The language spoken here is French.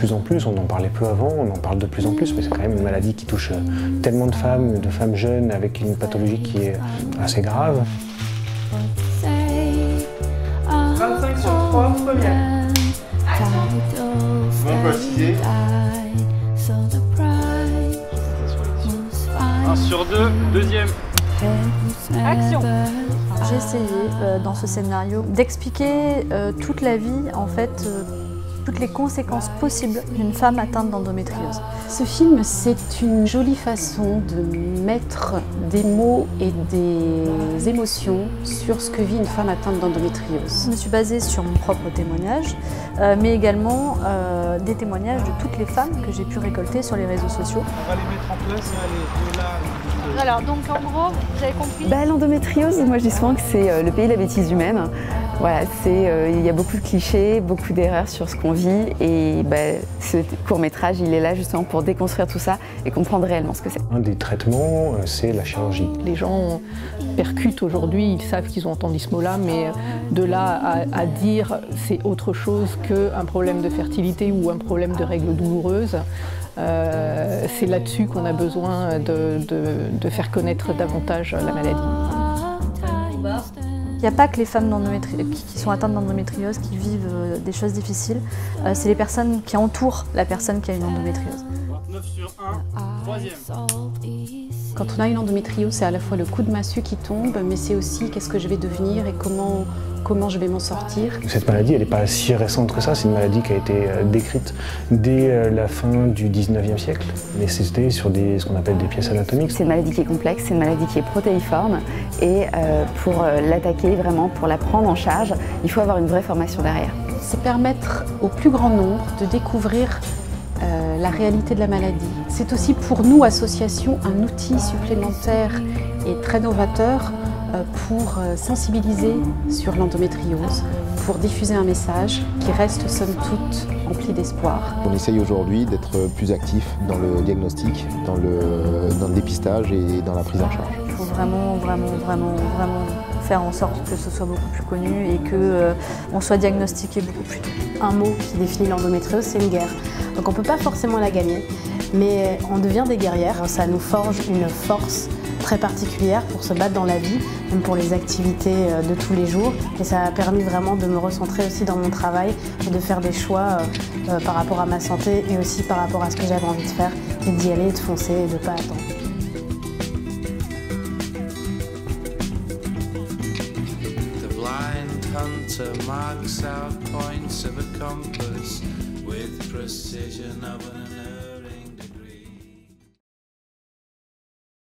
plus en plus, on en parlait peu avant, on en parle de plus en plus, mais c'est quand même une maladie qui touche tellement de femmes jeunes avec une pathologie qui est assez grave. 25 sur 3, première. Bon, précisé. 1 sur 2, deuxième. Action. J'ai essayé dans ce scénario d'expliquer toute la vie, en fait, toutes les conséquences possibles d'une femme atteinte d'endométriose. Ce film, c'est une jolie façon de mettre des mots et des émotions sur ce que vit une femme atteinte d'endométriose. Je me suis basée sur mon propre témoignage, mais également des témoignages de toutes les femmes que j'ai pu récolter sur les réseaux sociaux. On va les mettre en place et aller de là. Alors, donc en gros, vous avez compris? L'endométriose, moi je dis souvent que c'est le pays de la bêtise humaine. Voilà, il y a beaucoup de clichés, beaucoup d'erreurs sur ce qu'on vit et ce court-métrage, il est là justement pour déconstruire tout ça et comprendre réellement ce que c'est. Un des traitements, c'est la chirurgie. Les gens percutent aujourd'hui, ils savent qu'ils ont entendu ce mot-là, mais de là à dire c'est autre chose qu'un problème de fertilité ou un problème de règles douloureuses, c'est là-dessus qu'on a besoin de faire connaître davantage la maladie. Il n'y a pas que les femmes qui sont atteintes d'endométriose qui vivent des choses difficiles, c'est les personnes qui entourent la personne qui a une endométriose. 9 sur 1, troisième. Quand on a une endométriose, c'est à la fois le coup de massue qui tombe, mais c'est aussi qu'est-ce que je vais devenir et comment je vais m'en sortir. Cette maladie, elle n'est pas si récente que ça, c'est une maladie qui a été décrite dès la fin du 19e siècle, mais c'était sur ce qu'on appelle des pièces anatomiques. C'est une maladie qui est complexe, c'est une maladie qui est protéiforme et pour l'attaquer vraiment, pour la prendre en charge, il faut avoir une vraie formation derrière. C'est permettre au plus grand nombre de découvrir la réalité de la maladie. C'est aussi pour nous, association, un outil supplémentaire et très novateur pour sensibiliser sur l'endométriose, pour diffuser un message qui reste somme toute empli d'espoir. On essaye aujourd'hui d'être plus actif dans le diagnostic, dans le dépistage et dans la prise en charge. Il faut vraiment faire en sorte que ce soit beaucoup plus connu et qu'on soit diagnostiqué beaucoup plus tôt. Un mot qui définit l'endométriose, c'est une guerre. Donc on ne peut pas forcément la gagner, mais on devient des guerrières. Ça nous forge une force très particulière pour se battre dans la vie, même pour les activités de tous les jours. Et ça a permis vraiment de me recentrer aussi dans mon travail et de faire des choix par rapport à ma santé et aussi par rapport à ce que j'avais envie de faire et d'y aller, de foncer et de ne pas attendre. Hunter marks out points of a compass with precision of an